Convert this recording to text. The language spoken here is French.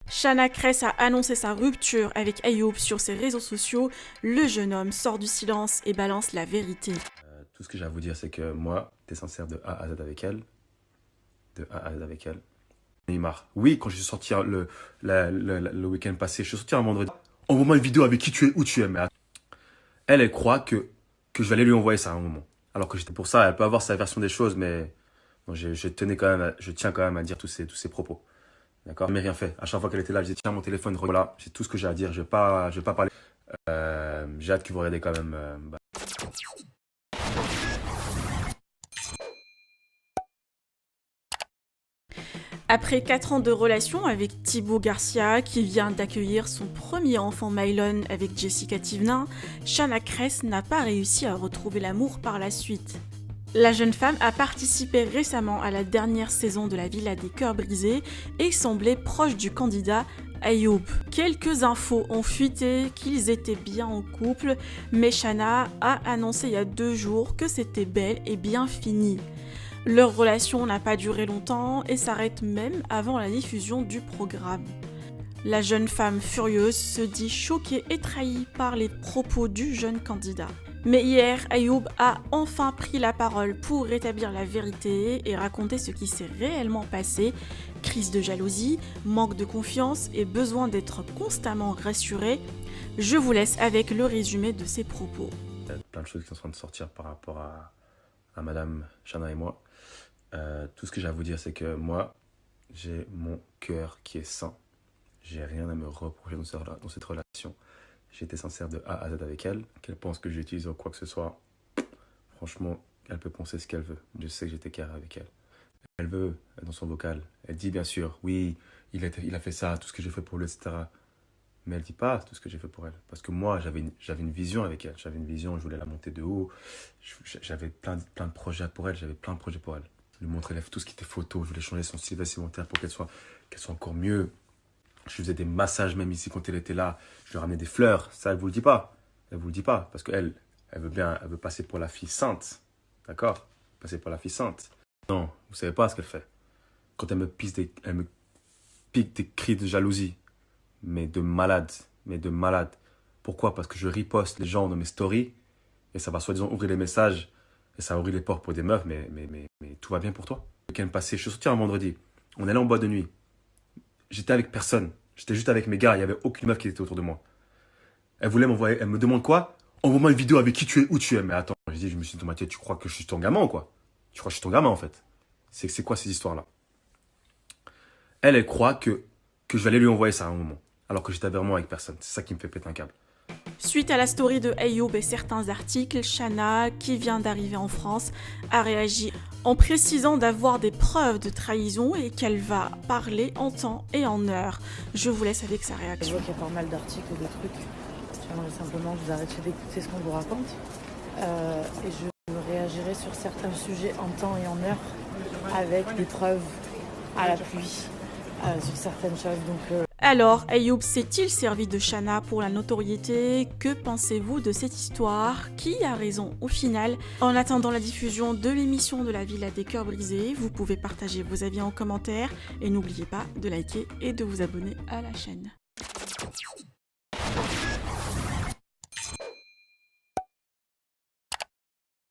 Shana Kress a annoncé sa rupture avec Ayoub sur ses réseaux sociaux. Le jeune homme sort du silence et balance la vérité. Tout ce que j'ai à vous dire, c'est que moi, t'es sincère de A à Z avec elle. De A à Z avec elle. Neymar. Oui, quand je suis sorti le week-end passé, je suis sorti un vendredi. Envoie-moi une vidéo avec qui tu es, où tu es. Mais elle croit que je vais aller lui envoyer ça à un moment. Alors que j'étais pour ça, elle peut avoir sa version des choses, mais bon, je tiens quand même à dire tous ces propos. D'accord? Mais rien fait. À chaque fois qu'elle était là, je disais, tiens, mon téléphone, voilà, c'est tout ce que j'ai à dire. Je vais pas parler. J'ai hâte que vous regardez quand même. Après 4 ans de relation avec Thibaut Garcia, qui vient d'accueillir son premier enfant Mylon avec Jessica Thivenin, Shana Kress n'a pas réussi à retrouver l'amour par la suite. La jeune femme a participé récemment à la dernière saison de la Villa des Cœurs Brisés et semblait proche du candidat Ayoub. Quelques infos ont fuité qu'ils étaient bien en couple, mais Shana a annoncé il y a 2 jours que c'était bel et bien fini. Leur relation n'a pas duré longtemps et s'arrête même avant la diffusion du programme. La jeune femme furieuse se dit choquée et trahie par les propos du jeune candidat. Mais hier, Ayoub a enfin pris la parole pour rétablir la vérité et raconter ce qui s'est réellement passé. Crise de jalousie, manque de confiance et besoin d'être constamment rassuré. Je vous laisse avec le résumé de ses propos. Il y a plein de choses qui sont en train de sortir par rapport à Madame Shana et moi. Tout ce que j'ai à vous dire, c'est que moi, j'ai mon cœur qui est sain. J'ai rien à me reprocher dans cette relation. J'ai été sincère de A à Z avec elle. Qu'elle pense que j'utilise ou quoi que ce soit, franchement, elle peut penser ce qu'elle veut. Je sais que j'étais carré avec elle. Elle veut, dans son vocal, elle dit bien sûr, oui, il a fait ça, tout ce que j'ai fait pour lui, etc. Mais elle dit pas tout ce que j'ai fait pour elle. Parce que moi, j'avais une vision avec elle. J'avais une vision, je voulais la monter de haut. J'avais plein de projets pour elle. J'avais plein de projets pour elle. Je lui montrais tout ce qui était photo. Je voulais changer son style vestimentaire pour qu'elle soit encore mieux. Je lui faisais des massages même ici quand elle était là. Je lui ramenais des fleurs. Ça, elle vous le dit pas. Elle vous le dit pas. Parce qu'elle, elle veut passer pour la fille sainte. D'accord? Passer pour la fille sainte. Non, vous savez pas ce qu'elle fait. Quand elle me pique des cris de jalousie. Mais de malade. Pourquoi? Parce que je riposte les gens dans mes stories. Et ça va soi-disant ouvrir les messages. Et ça ouvre les portes pour des meufs. Mais tout va bien pour toi. Le week-end passé, je suis sorti un vendredi. On est allé en boîte de nuit. J'étais avec personne. J'étais juste avec mes gars. Il n'y avait aucune meuf qui était autour de moi. Elle voulait m'envoyer. Elle me demande quoi? Envoie-moi une vidéo avec qui tu es, où tu es. Mais attends, je me suis dit dans ma tête, tu crois que je suis ton gamin ou quoi? Tu crois que je suis ton gamin en fait? C'est quoi ces histoires-là? Elle croit que je vais aller lui envoyer ça à un moment. Alors que j'étais vraiment avec personne. C'est ça qui me fait péter un câble. Suite à la story de Ayoub et certains articles, Shana, qui vient d'arriver en France, a réagi en précisant d'avoir des preuves de trahison et qu'elle va parler en temps et en heure. Je vous laisse avec sa réaction. Je vois qu'il y a pas mal d'articles et de trucs. J'aimerais simplement que vous arrêtiez d'écouter ce qu'on vous raconte. Et je réagirai sur certains sujets en temps et en heure avec des preuves à l'appui sur certaines choses. Alors, Ayoub s'est-il servi de Shana pour la notoriété? Que pensez-vous de cette histoire? Qui a raison au final? En attendant la diffusion de l'émission de la Villa des Cœurs Brisés, vous pouvez partager vos avis en commentaire et n'oubliez pas de liker et de vous abonner à la chaîne.